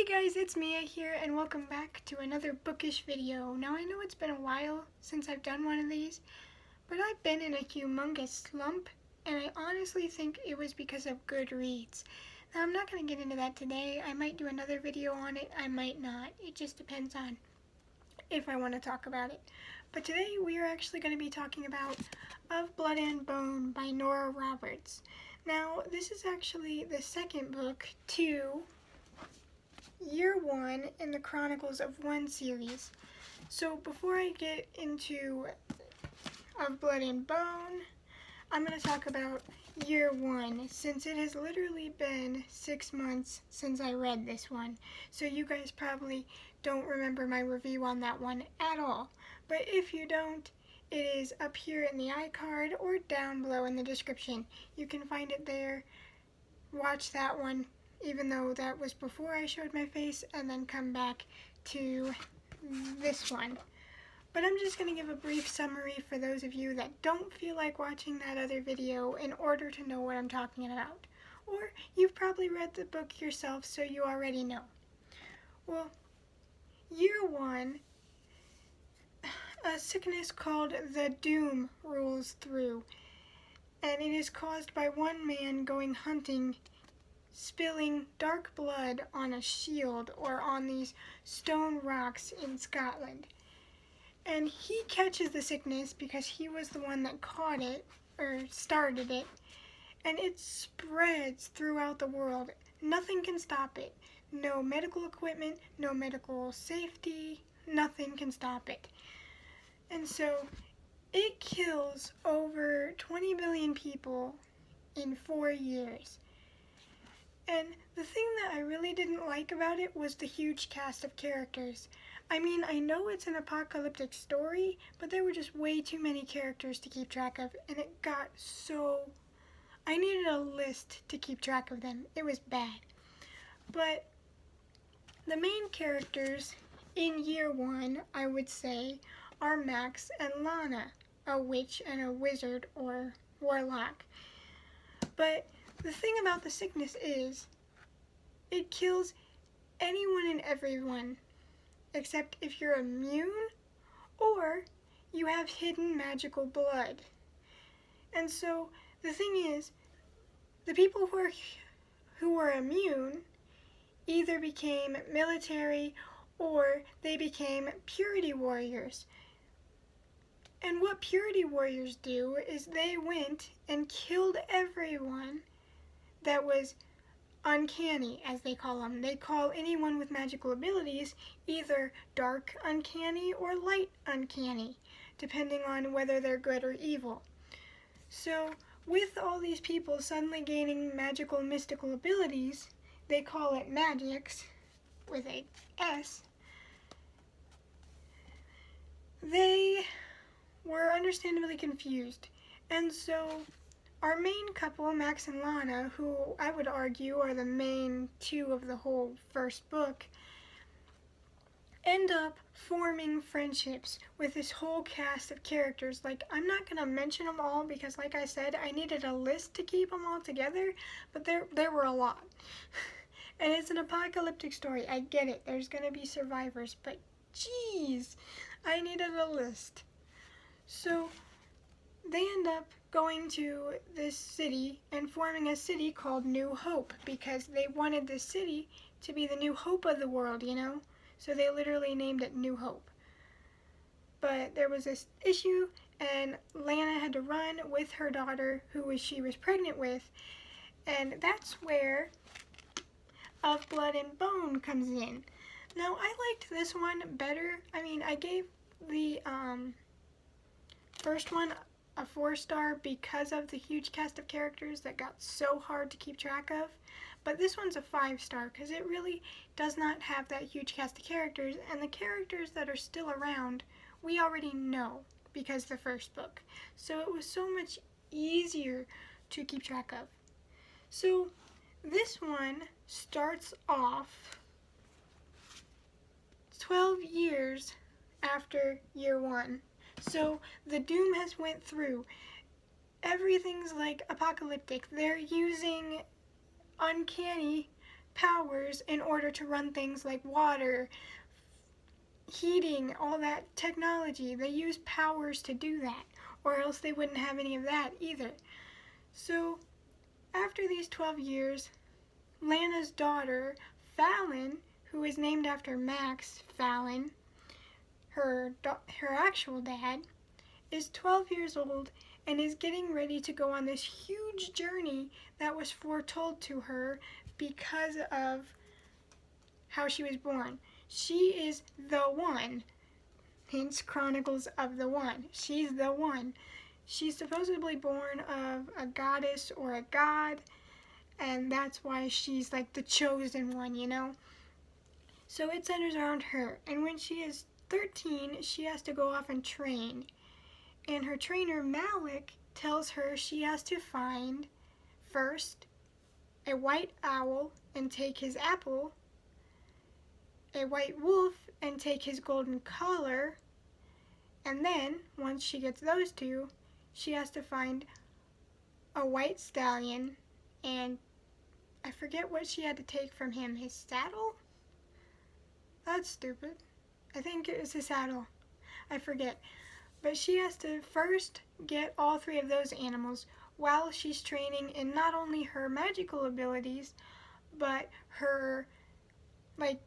Guys, it's Mia here and welcome back to another bookish video. Now I know it's been a while since I've done one of these, but I've been in a humongous slump and I honestly think it was because of Goodreads. Now I'm not going to get into that today. I might do another video on it, I might not. It just depends on if I want to talk about it. But today we are actually going to be talking about Of Blood and Bone by Nora Roberts. Now this is actually the second book to Year 1 in the Chronicles of One series. So before I get into Of Blood and Bone, I'm going to talk about Year 1 since it has literally been 6 months since I read this one. So you guys probably don't remember my review on that one at all. But if you don't, it is up here in the iCard or down below in the description. You can find it there. Watch that one, even though that was before I showed my face, and then come back to this one. But I'm just going to give a brief summary for those of you that don't feel like watching that other video in order to know what I'm talking about. Or you've probably read the book yourself, so you already know. Well, Year 1, a sickness called the Doom rolls through, and it is caused by one man going hunting, spilling dark blood on a shield or on these stone rocks in Scotland. And he catches the sickness because he was the one that caught it, or started it, and it spreads throughout the world. Nothing can stop it. No medical equipment, no medical safety, nothing can stop it. And so it kills over 20 million people in 4 years. And the thing that I really didn't like about it was the huge cast of characters. I mean, I know it's an apocalyptic story, but there were just way too many characters to keep track of, and it got so... I needed a list to keep track of them. It was bad. But the main characters in Year 1, I would say, are Max and Lana, a witch and a wizard or warlock. But the thing about the sickness is, it kills anyone and everyone, except if you're immune or you have hidden magical blood. And so the thing is, the people who were immune either became military or they became purity warriors. And what purity warriors do is they went and killed everyone that was uncanny, as they call them. They call anyone with magical abilities either dark uncanny or light uncanny, depending on whether they're good or evil. So with all these people suddenly gaining magical mystical abilities, they call it magics with a S, they were understandably confused. And so our main couple, Max and Lana, who I would argue are the main two of the whole first book, end up forming friendships with this whole cast of characters. Like, I'm not going to mention them all because, like I said, I needed a list to keep them all together, but there were a lot. And it's an apocalyptic story. I get it. There's going to be survivors, but geez, I needed a list. So they end up going to this city and forming a city called New Hope because they wanted this city to be the new hope of the world, you know? So they literally named it New Hope. But there was this issue and Lana had to run with her daughter who she was pregnant with, and that's where Of Blood and Bone comes in. Now I liked this one better. I mean, I gave the first one a 4-star because of the huge cast of characters that got so hard to keep track of. But this one's a 5-star because it really does not have that huge cast of characters, and the characters that are still around we already know because the first book. So it was so much easier to keep track of. So this one starts off 12 years after Year 1. So the Doom has went through. Everything's like apocalyptic. They're using uncanny powers in order to run things like water, heating, all that technology. They use powers to do that, or else they wouldn't have any of that either. So after these 12 years, Lana's daughter, Fallon, who is named after Max Fallon, her actual dad, is 12 years old and is getting ready to go on this huge journey that was foretold to her because of how she was born. She is the one, hence Chronicles of the One. She's the one. She's supposedly born of a goddess or a god, and that's why she's like the chosen one, you know? So it centers around her, and when she is 13, she has to go off and train. And her trainer, Malik, tells her she has to find, first, a white owl and take his apple, a white wolf and take his golden collar, and then, once she gets those two, she has to find a white stallion, and I forget what she had to take from him, his saddle? That's stupid. I think it was his saddle. I forget. But she has to first get all three of those animals while she's training in not only her magical abilities, but her, like,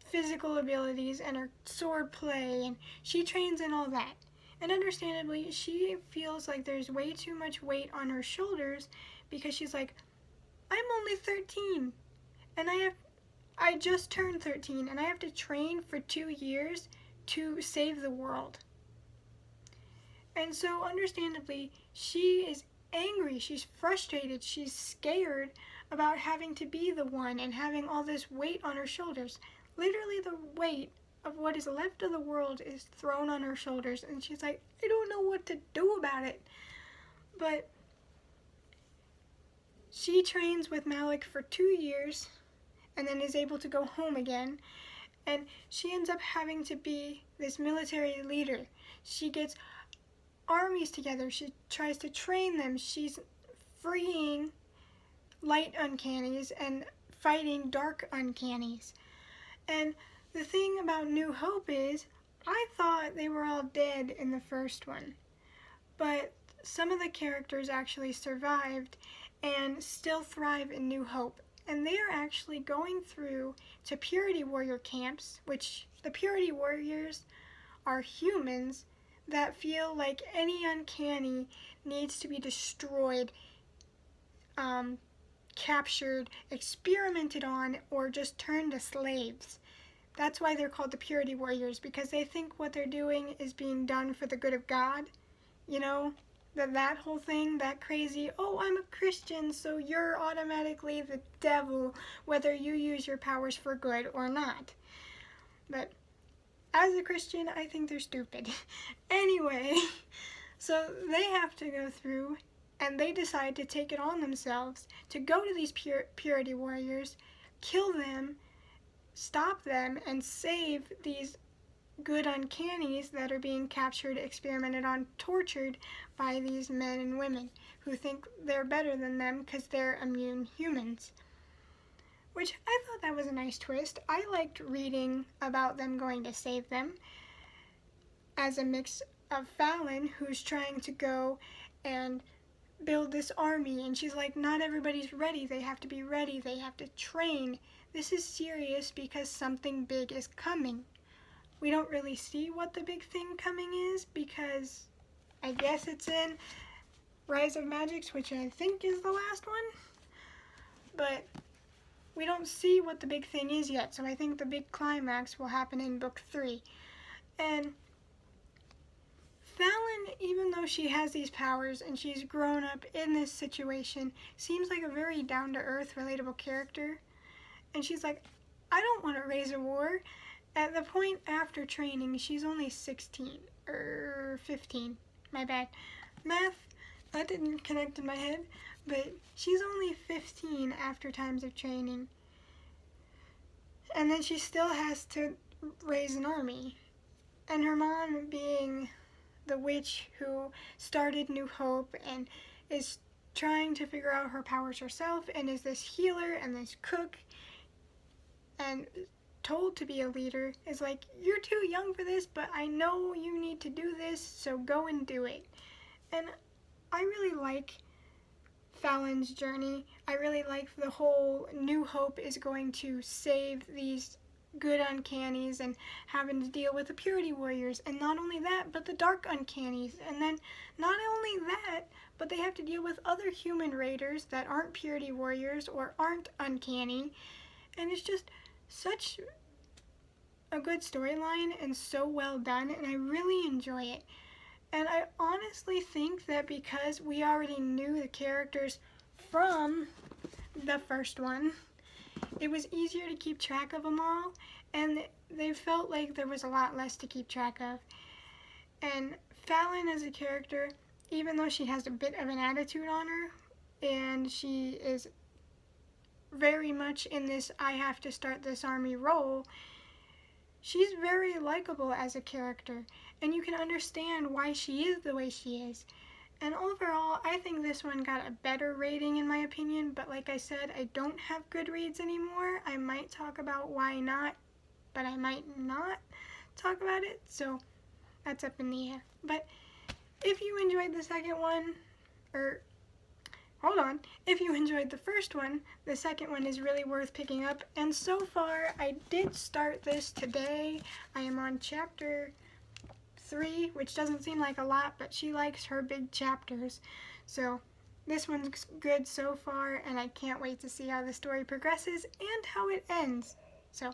physical abilities and her sword play, and she trains in all that. And understandably, she feels like there's way too much weight on her shoulders because she's like, I'm only 13, and I just turned 13, and I have to train for 2 years to save the world. And so, understandably, she is angry, she's frustrated, she's scared about having to be the one and having all this weight on her shoulders. Literally, the weight of what is left of the world is thrown on her shoulders, and she's like, I don't know what to do about it. But she trains with Malik for 2 years and then is able to go home again, and she ends up having to be this military leader. She gets armies together, she tries to train them, she's freeing light uncannies and fighting dark uncannies. And the thing about New Hope is, I thought they were all dead in the first one, but some of the characters actually survived and still thrive in New Hope. And they are actually going through to Purity Warrior camps, which the Purity Warriors are humans that feel like any uncanny needs to be destroyed, captured, experimented on, or just turned to slaves. That's why they're called the Purity Warriors, because they think what they're doing is being done for the good of God. You know, that whole thing, that crazy, oh, I'm a Christian, so you're automatically the devil, whether you use your powers for good or not. But as a Christian, I think they're stupid. Anyway, so they have to go through, and they decide to take it on themselves to go to these Purity Warriors, kill them, stop them, and save these good uncannies that are being captured, experimented on, tortured by these men and women who think they're better than them because they're immune humans. Which I thought that was a nice twist. I liked reading about them going to save them as a mix of Fallon, who's trying to go and build this army, and she's like, not everybody's ready, they have to be ready, they have to train. This is serious because something big is coming. We don't really see what the big thing coming is because I guess it's in Rise of Magix, which I think is the last one. But we don't see what the big thing is yet, so I think the big climax will happen in book 3. And Fallon, even though she has these powers and she's grown up in this situation, seems like a very down-to-earth, relatable character. And she's like, I don't want to raise a war. At the point after training, she's only 16, or 15, my bad. Math, that didn't connect in my head, but she's only 15 after times of training. And then she still has to raise an army. And her mom, being the witch who started New Hope and is trying to figure out her powers herself and is this healer and this cook, and told to be a leader is like, you're too young for this, but I know you need to do this, so go and do it. And I really like Fallon's journey. I really like the whole New Hope is going to save these good uncannies and having to deal with the purity warriors, and not only that, but the dark uncannies, and then not only that, but they have to deal with other human raiders that aren't purity warriors or aren't uncanny, and it's just such a good storyline and so well done, and I really enjoy it. And I honestly think that because we already knew the characters from the first one, it was easier to keep track of them all, and they felt like there was a lot less to keep track of. And Fallon as a character, even though she has a bit of an attitude on her, and she is very much in this I have to start this army role, she's very likable as a character, and you can understand why she is the way she is. And overall, I think this one got a better rating in my opinion, but like I said, I don't have Goodreads anymore. I might talk about why not, but I might not talk about it, so that's up in the air. But if you enjoyed the second one, if you enjoyed the first one, the second one is really worth picking up. And so far, I did start this today. I am on chapter 3, which doesn't seem like a lot, but she likes her big chapters. So this one's good so far, and I can't wait to see how the story progresses and how it ends. So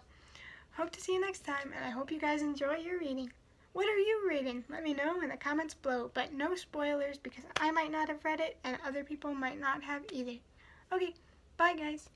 hope to see you next time, and I hope you guys enjoy your reading. What are you reading? Let me know in the comments below, but no spoilers because I might not have read it and other people might not have either. Okay, bye guys.